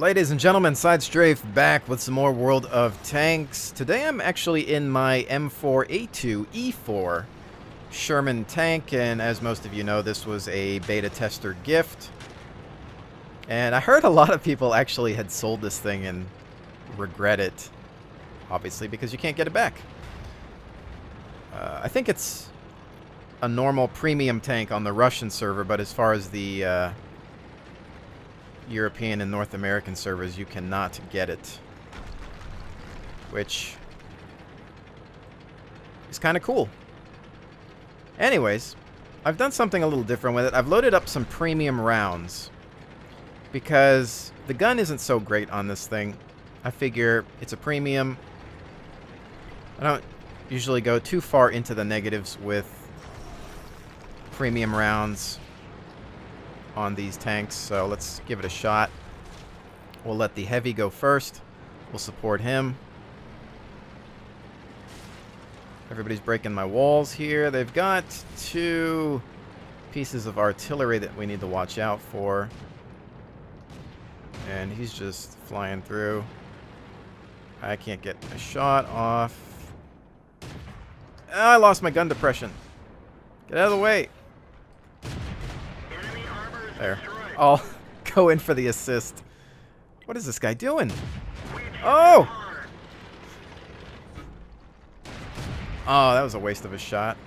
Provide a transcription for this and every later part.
Ladies and gentlemen, Side Strafe back with some more World of Tanks. Today I'm actually in my M4A2E4 Sherman tank, and as most of you know, this was a beta tester gift. And I heard a lot of people actually had sold this thing and regret it, obviously, because you can't get it back. I think it's a normal premium tank on the Russian server, but as far as the European and North American servers, you cannot get it, which is kind of cool. Anyways, I've done something a little different with it. I've loaded up some premium rounds because the gun isn't so great on this thing. I figure it's a premium. I don't usually go too far into the negatives with premium rounds on these tanks, so let's give it a shot. We'll let the heavy go first. We'll support him. Everybody's breaking my walls here. They've got 2 pieces of artillery that we need to watch out for. And he's just flying through. I can't get a shot off. Oh, I lost my gun depression. Get out of the way. There. I'll go in for the assist. What is this guy doing? Oh! Oh, that was a waste of a shot.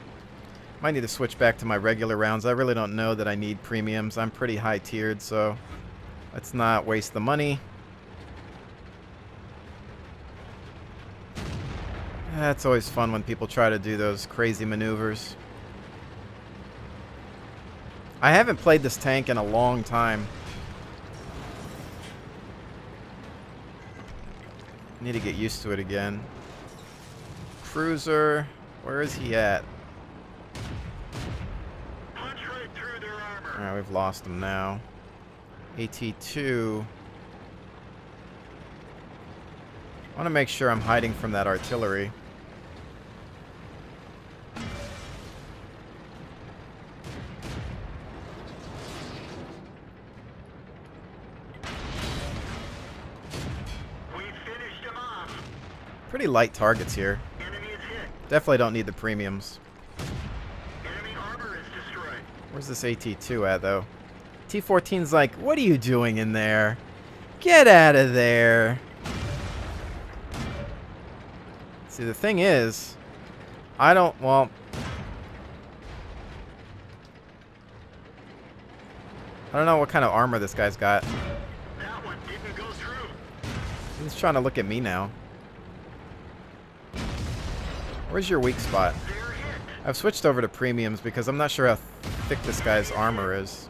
Might need to switch back to my regular rounds. I really don't know that I need premiums. I'm pretty high tiered, so let's not waste the money. That's always fun when people try to do those crazy maneuvers. I haven't played this tank in a long time. Need to get used to it again. Cruiser, where is he at? Alright, we've lost him now. AT2. I want to make sure I'm hiding from that artillery. Pretty light targets here. Definitely don't need the premiums. Where's this AT2 at, though? T14's like, what are you doing in there? Get out of there. See, the thing is, I don't know what kind of armor this guy's got. That one didn't go through. He's trying to look at me now. Where's your weak spot? I've switched over to premiums because I'm not sure how thick this guy's armor is.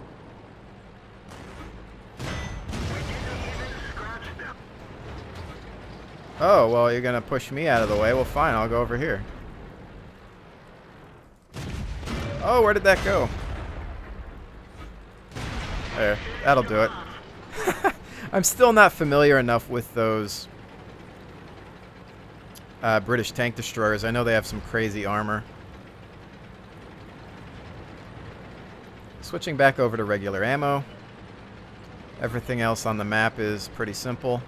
Oh, well, you're going to push me out of the way. Well, fine, I'll go over here. Oh, where did that go? There, that'll do it. I'm still not familiar enough with those British tank destroyers. I know they have some crazy armor. Switching back over to regular ammo. Everything else on the map is pretty simple.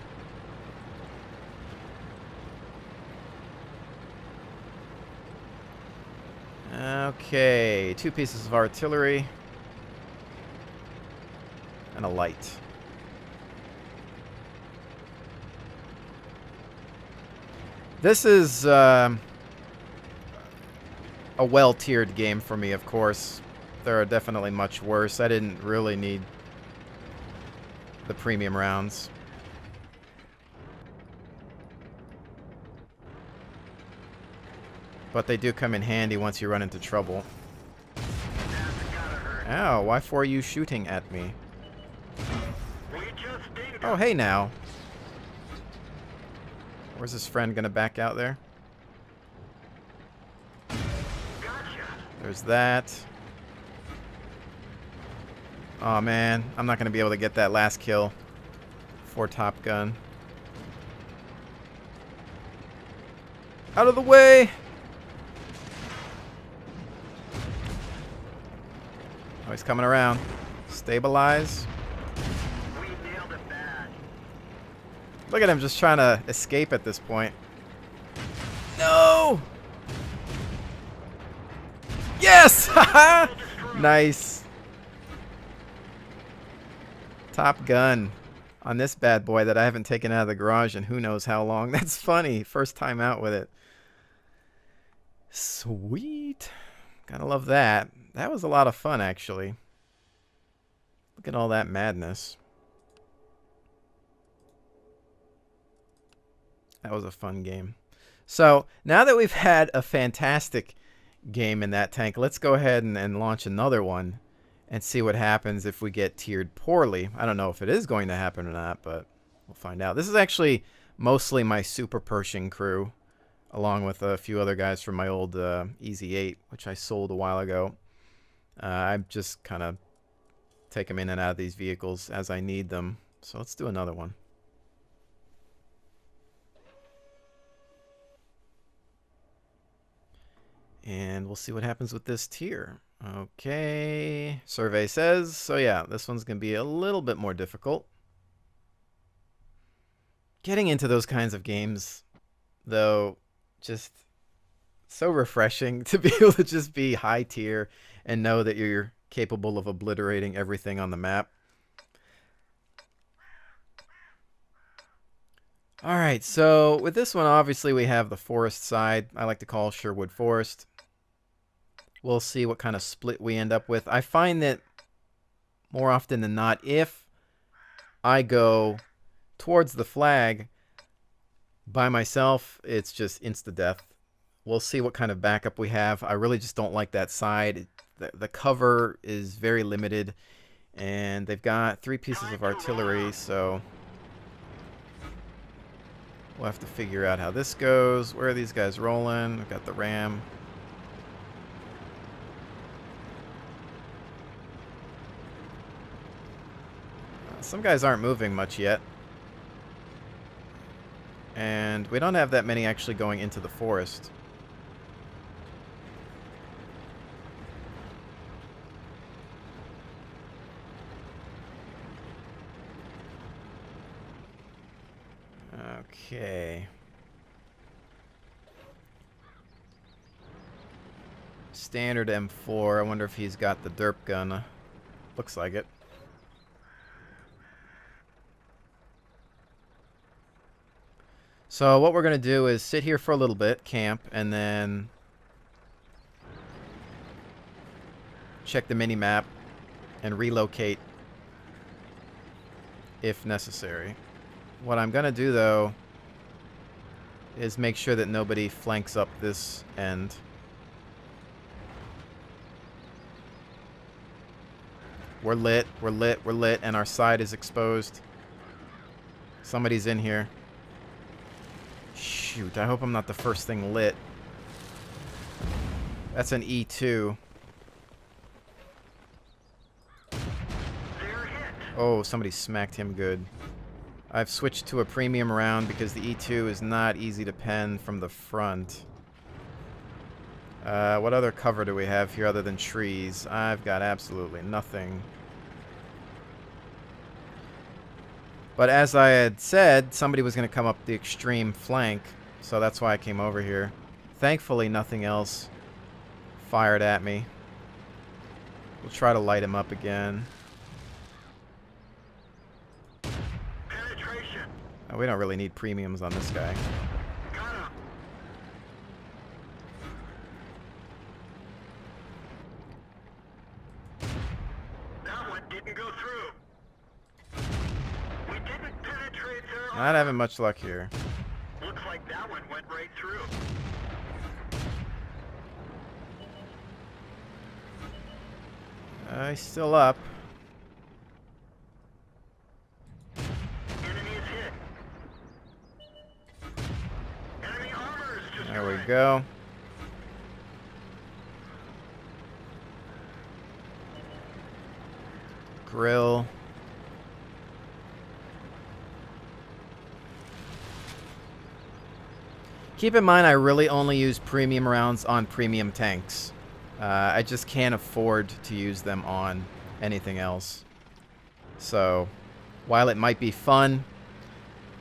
Okay, 2 pieces of artillery and a light. This is a well-tiered game for me, of course. There are definitely much worse. I didn't really need the premium rounds. But they do come in handy once you run into trouble. Ow, why for you shooting at me? Oh, hey now. Where's his friend gonna back out there? There's that. Oh man, I'm not gonna be able to get that last kill for Top Gun. Out of the way! Oh, he's coming around. Stabilize. We nailed it bad. Look at him just trying to escape at this point. No! Yes! Nice. Top Gun on this bad boy that I haven't taken out of the garage in who knows how long. That's funny. First time out with it. Sweet. Gotta love that. That was a lot of fun, actually. Look at all that madness. That was a fun game. So, now that we've had a fantastic game in that tank, let's go ahead and launch another one and see what happens if we get tiered poorly. I don't know if it is going to happen or not, but we'll find out. This is actually mostly my Super Pershing crew, along with a few other guys from my old Easy 8, which I sold a while ago. I just kind of take them in and out of these vehicles as I need them. So let's do another one. And we'll see what happens with this tier. Okay. Survey says. So yeah, this one's going to be a little bit more difficult. Getting into those kinds of games, though, just so refreshing to be able to just be high tier and know that you're capable of obliterating everything on the map. Alright, so with this one, obviously we have the forest side. I like to call Sherwood Forest. We'll see what kind of split we end up with. I find that more often than not, if I go towards the flag by myself, it's just insta-death. We'll see what kind of backup we have. I really just don't like that side. The cover is very limited, and they've got 3 pieces of artillery, so we'll have to figure out how this goes. Where are these guys rolling? We've got the ram. Some guys aren't moving much yet. And we don't have that many actually going into the forest. Okay. Standard M4. I wonder if he's got the derp gun. Looks like it. So what we're going to do is sit here for a little bit, camp, and then check the mini-map and relocate if necessary. What I'm going to do, though, is make sure that nobody flanks up this end. We're lit, we're lit, we're lit, and our side is exposed. Somebody's in here. Shoot, I hope I'm not the first thing lit. That's an E2. Oh, somebody smacked him good. I've switched to a premium round because the E2 is not easy to pen from the front. What other cover do we have here other than trees? I've got absolutely nothing. But as I had said, somebody was going to come up the extreme flank, so that's why I came over here. Thankfully, nothing else fired at me. We'll try to light him up again. Penetration. Oh, we don't really need premiums on this guy. Got him. That one didn't go through. We didn't penetrate their Not having much luck here. Looks like that one went right through. He's still up. Enemy is hit. Enemy armor is destroyed. There we go. Grill. Keep in mind, I really only use premium rounds on premium tanks. I just can't afford to use them on anything else. So, while it might be fun,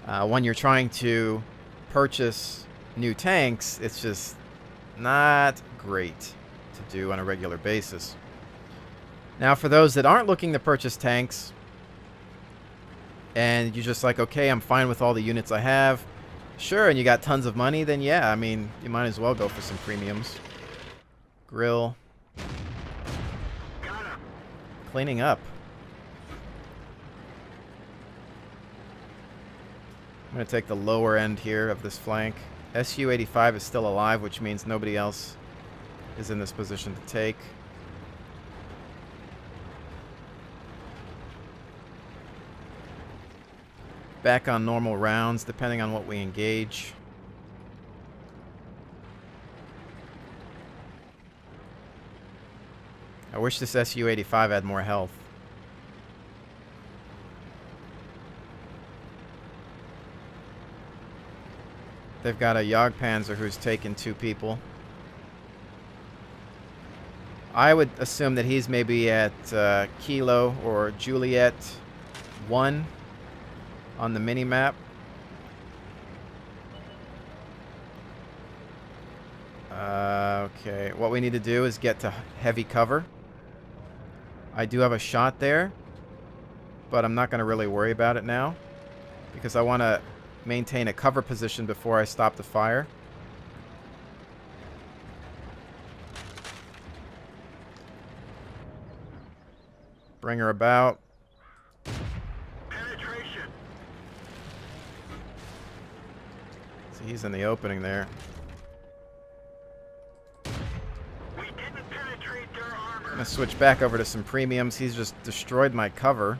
When you're trying to purchase new tanks, it's just not great to do on a regular basis. Now, for those that aren't looking to purchase tanks, and you're just like, okay, I'm fine with all the units I have, sure, and you got tons of money, then yeah, I mean, you might as well go for some premiums. Grill. Cleaning up. I'm going to take the lower end here of this flank. Su-85 is still alive, which means nobody else is in this position to take. Back on normal rounds, depending on what we engage. I wish this Su-85 had more health. They've got a Jagdpanzer who's taken 2 people. I would assume that he's maybe at Kilo or Juliet 1 on the mini-map. Okay, what we need to do is get to heavy cover. I do have a shot there, but I'm not going to really worry about it now because I want to maintain a cover position before I stop the fire. Bring her about. Penetration. See, he's in the opening there. We didn't penetrate their I'm armor. going to switch back over to some premiums. He's just destroyed my cover.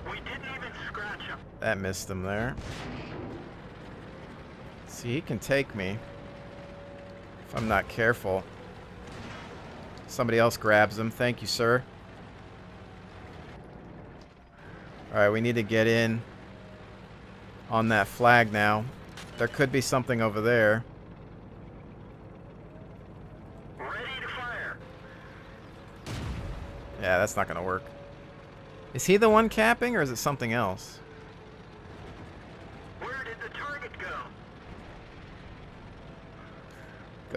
We didn't even scratch them. That missed him there. See, he can take me if I'm not careful. Somebody else grabs him. Thank you, sir. Alright, we need to get in on that flag now. There could be something over there. Ready to fire. Yeah, that's not going to work. Is he the one capping, or is it something else? Where did the target go?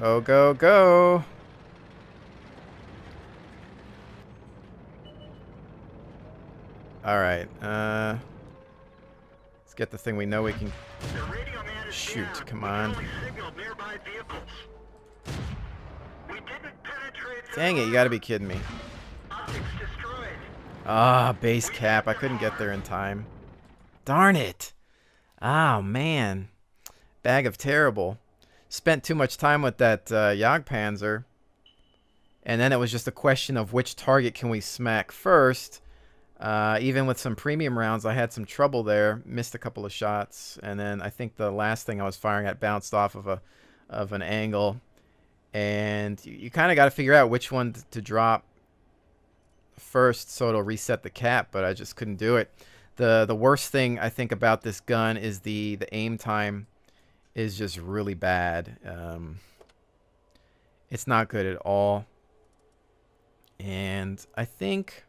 Go, go, go! Alright, let's get the thing we know we can... The radio man is Shoot, down. come We on. only signaled nearby vehicles. We didn't penetrate their Dang it, you gotta be kidding me. Optics destroyed. Ah, base cap. I couldn't get there in time. Darn it. Oh, man. Bag of terrible. Spent too much time with that Jagdpanzer. And then it was just a question of which target can we smack first. Even with some premium rounds, I had some trouble there. Missed a couple of shots. And then I think the last thing I was firing at bounced off of an angle. And you kind of got to figure out which one to drop first so it'll reset the cap, but I just couldn't do it. The worst thing I think about this gun is the aim time is just really bad. It's not good at all. And I think,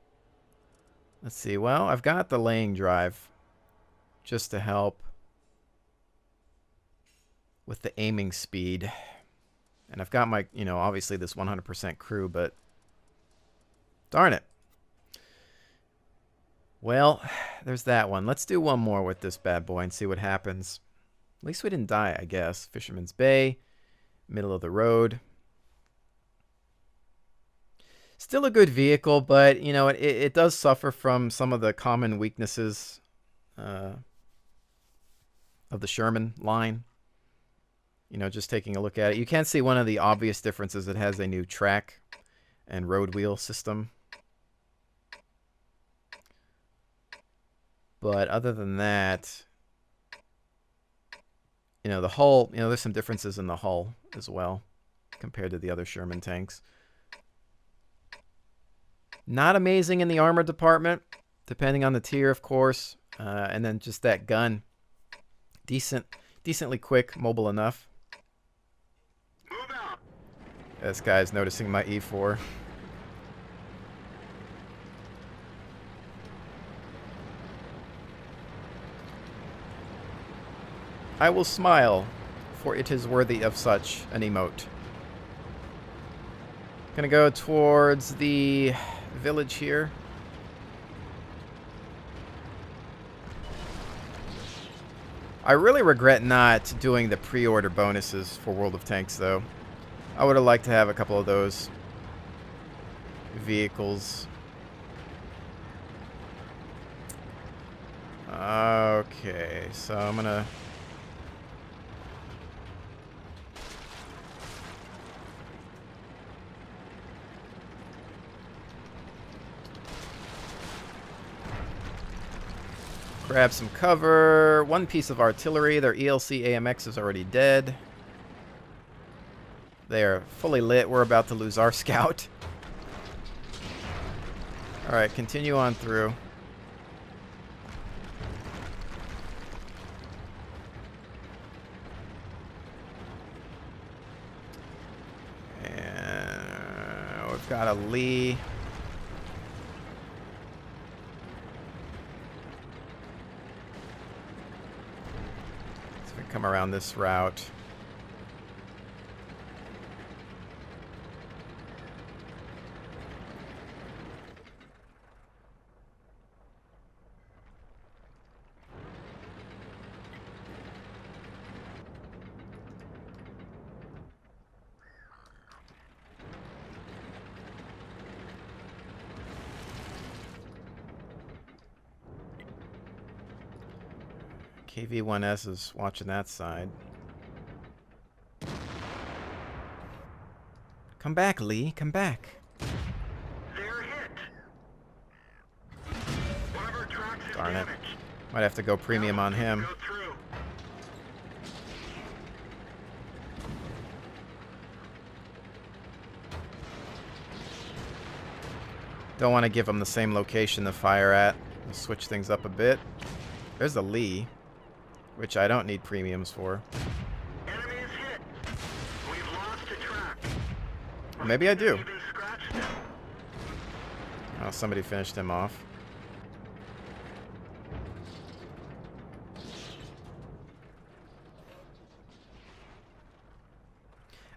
let's see, well, I've got the laying drive just to help with the aiming speed. And I've got my, you know, obviously this 100% crew, but darn it. Well, there's that one. Let's do one more with this bad boy and see what happens. At least we didn't die, I guess. Fisherman's Bay, middle of the road. Still a good vehicle, but, you know, it does suffer from some of the common weaknesses of the Sherman line. You know, just taking a look at it. You can see one of the obvious differences. It has a new track and road wheel system. But other than that, you know, the hull, you know, there's some differences in the hull as well compared to the other Sherman tanks. Not amazing in the armor department, depending on the tier, of course. And then just that gun. Decently quick, mobile enough. Move out. This guy's noticing my E4. I will smile, for it is worthy of such an emote. Gonna go towards the village here. I really regret not doing the pre-order bonuses for World of Tanks, though. I would have liked to have a couple of those vehicles. Okay, so I'm gonna... grab some cover. One piece of artillery. Their ELC AMX is already dead. They are fully lit. We're about to lose our scout. Alright, continue on through. And we've got a Lee. Come around this route. KV-1S is watching that side. Come back, Lee. Come back. They're hit. One of our tracks is Darn it. damaged. Might have to go premium on him. Go through. Don't want to give him the same location to fire at. We'll switch things up a bit. There's a Lee, which I don't need premiums for. Enemy is hit. We've lost a track. Maybe I do. Even scratched him. Oh, somebody finished him off.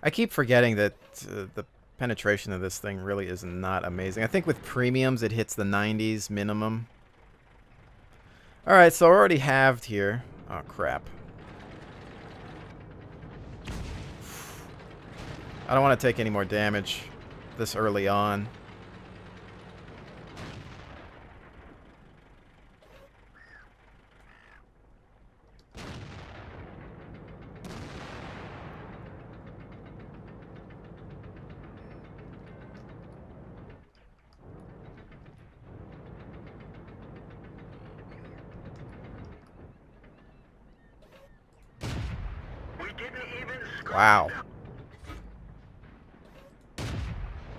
I keep forgetting that the penetration of this thing really is not amazing. I think with premiums it hits the 90s minimum. Alright, so already halved here. Oh, crap. I don't want to take any more damage this early on. We didn't even scratch Wow. them.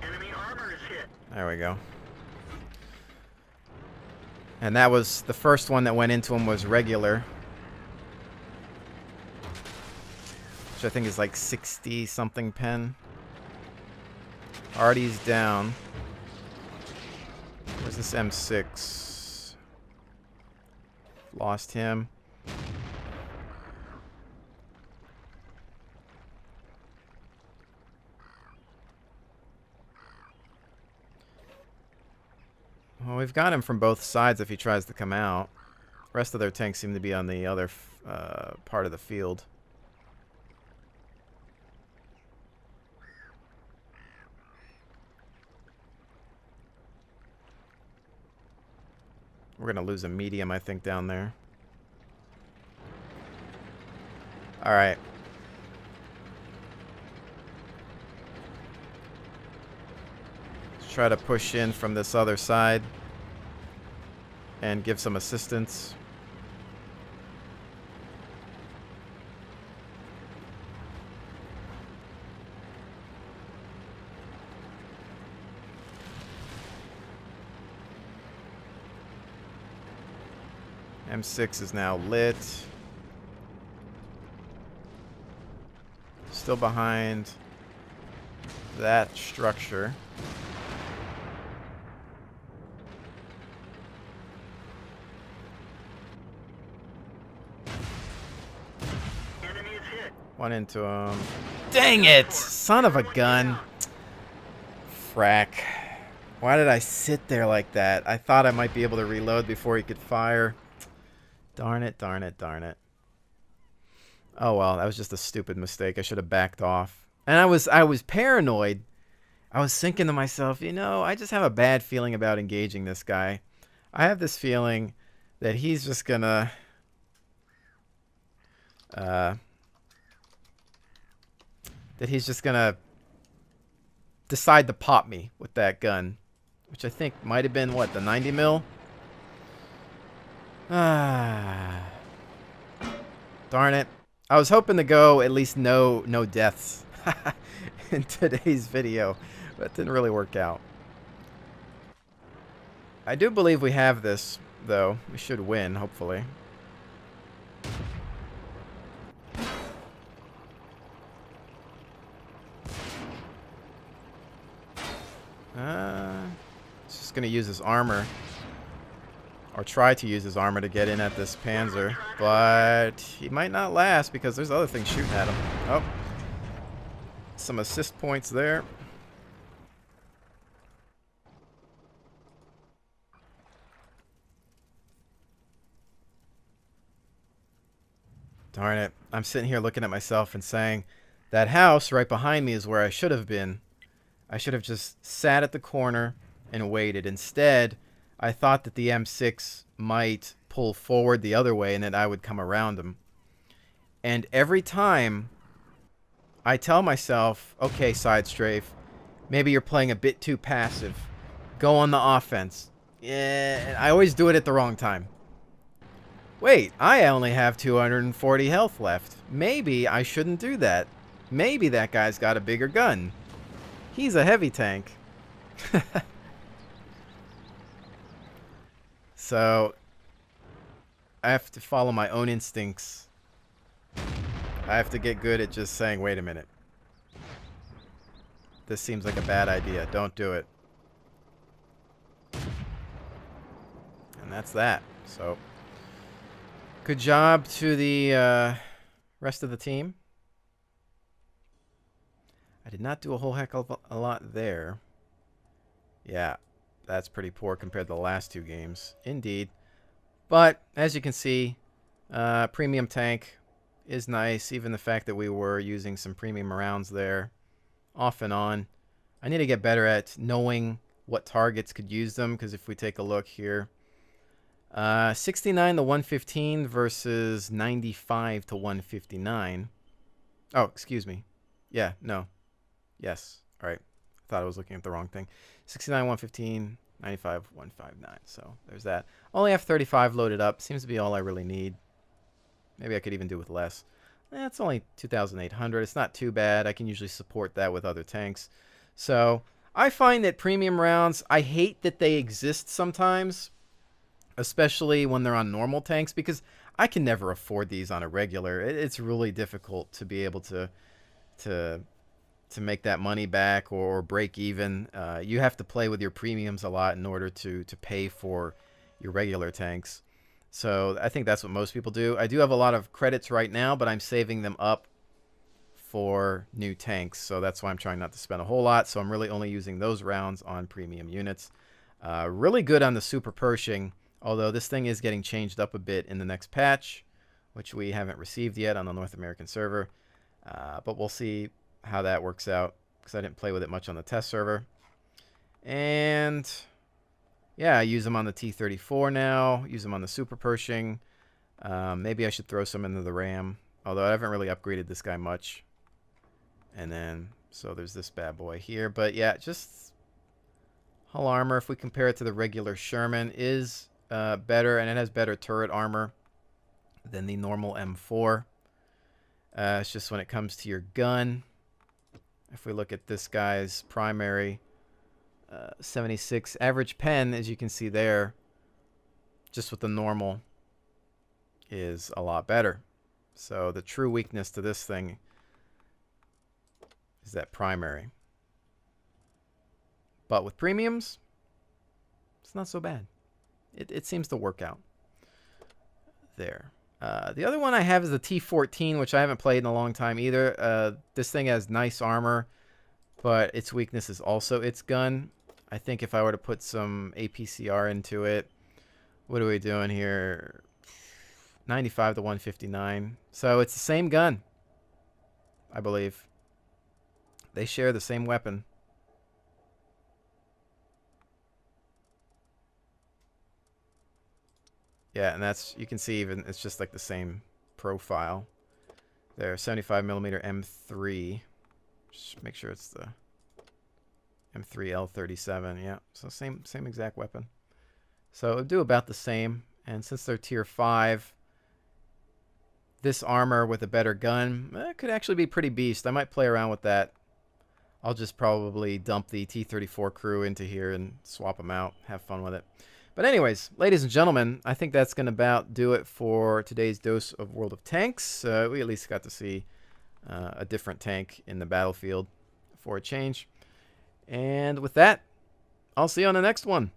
Enemy armor is hit. There we go. And that was the first one that went into him was regular. Which I think is like 60 something pen. Artie's down. Where's this M6? Lost him. Well, we've got him from both sides if he tries to come out. The rest of their tanks seem to be on the other part of the field. We're going to lose a medium, I think, down there. Alright. Let's try to push in from this other side and give some assistance. M6 is now lit. Still behind that structure. One into him. Dang it! Son of a gun. Frack. Why did I sit there like that? I thought I might be able to reload before he could fire. Darn it, darn it, darn it. Oh well, that was just a stupid mistake. I should have backed off. And I was paranoid. I was thinking to myself, you know, I just have a bad feeling about engaging this guy. I have this feeling that he's just gonna decide to pop me with that gun, which I think might have been what, the 90 mil. Darn it! I was hoping to go at least no deaths in today's video, but it didn't really work out. I do believe we have this, though. We should win, hopefully. He's just gonna use his armor, or try to use his armor to get in at this Panzer, but he might not last because there's other things shooting at him. Oh, some assist points there. Darn it. I'm sitting here looking at myself and saying, that house right behind me is where I should have been. I should have just sat at the corner and waited. Instead, I thought that the M6 might pull forward the other way and that I would come around him. And every time I tell myself, okay, side strafe, maybe you're playing a bit too passive. Go on the offense. Yeah, I always do it at the wrong time. Wait, I only have 240 health left. Maybe I shouldn't do that. Maybe that guy's got a bigger gun. He's a heavy tank. So, I have to follow my own instincts. I have to get good at just saying, wait a minute. This seems like a bad idea. Don't do it. And that's that. So, good job to the rest of the team. I did not do a whole heck of a lot there. Yeah, that's pretty poor compared to the last two games. Indeed. But, as you can see, premium tank is nice. Even the fact that we were using some premium rounds there, off and on. I need to get better at knowing what targets could use them, because if we take a look here, 69 to 115 versus 95 to 159. Oh, excuse me. Yeah, no. Yes. All right. I thought I was looking at the wrong thing. 69, 115, 95, 159. So there's that. Only have 35 loaded up. Seems to be all I really need. Maybe I could even do with less. It's only 2,800. It's not too bad. I can usually support that with other tanks. So I find that premium rounds, I hate that they exist sometimes, especially when they're on normal tanks, because I can never afford these on a regular. It's really difficult to be able to make that money back or break even. You have to play with your premiums a lot in order to pay for your regular tanks. So I think that's what most people do. I do have a lot of credits right now, but I'm saving them up for new tanks. So that's why I'm trying not to spend a whole lot. So I'm really only using those rounds on premium units. Really good on the super Pershing, although this thing is getting changed up a bit in the next patch, which we haven't received yet on the North American server. But we'll see how that works out, because I didn't play with it much on the test server. And yeah, I use them on the T-34 now. Use them on the Super Pershing. Maybe I should throw some into the Ram, although I haven't really upgraded this guy much. And then, so there's this bad boy here. But yeah, just hull armor, if we compare it to the regular Sherman, is better, and it has better turret armor than the normal M4. It's just when it comes to your gun, if we look at this guy's primary, 76 average pen, as you can see there, just with the normal, is a lot better. So the true weakness to this thing is that primary. But with premiums, it's not so bad. It seems to work out there. The other one I have is the T-14, which I haven't played in a long time either. This thing has nice armor, but its weakness is also its gun. I think if I were to put some APCR into it, what are we doing here? 95 to 159. So it's the same gun, I believe. They share the same weapon. Yeah, and that's, you can see even, it's just like the same profile. There, 75mm M3. Just make sure it's the M3L37. Yeah, so same exact weapon. So it'll do about the same. And since they're tier 5, this armor with a better gun could actually be pretty beast. I might play around with that. I'll just probably dump the T-34 crew into here and swap them out. Have fun with it. But anyways, ladies and gentlemen, I think that's going to about do it for today's dose of World of Tanks. We at least got to see a different tank in the battlefield for a change. And with that, I'll see you on the next one.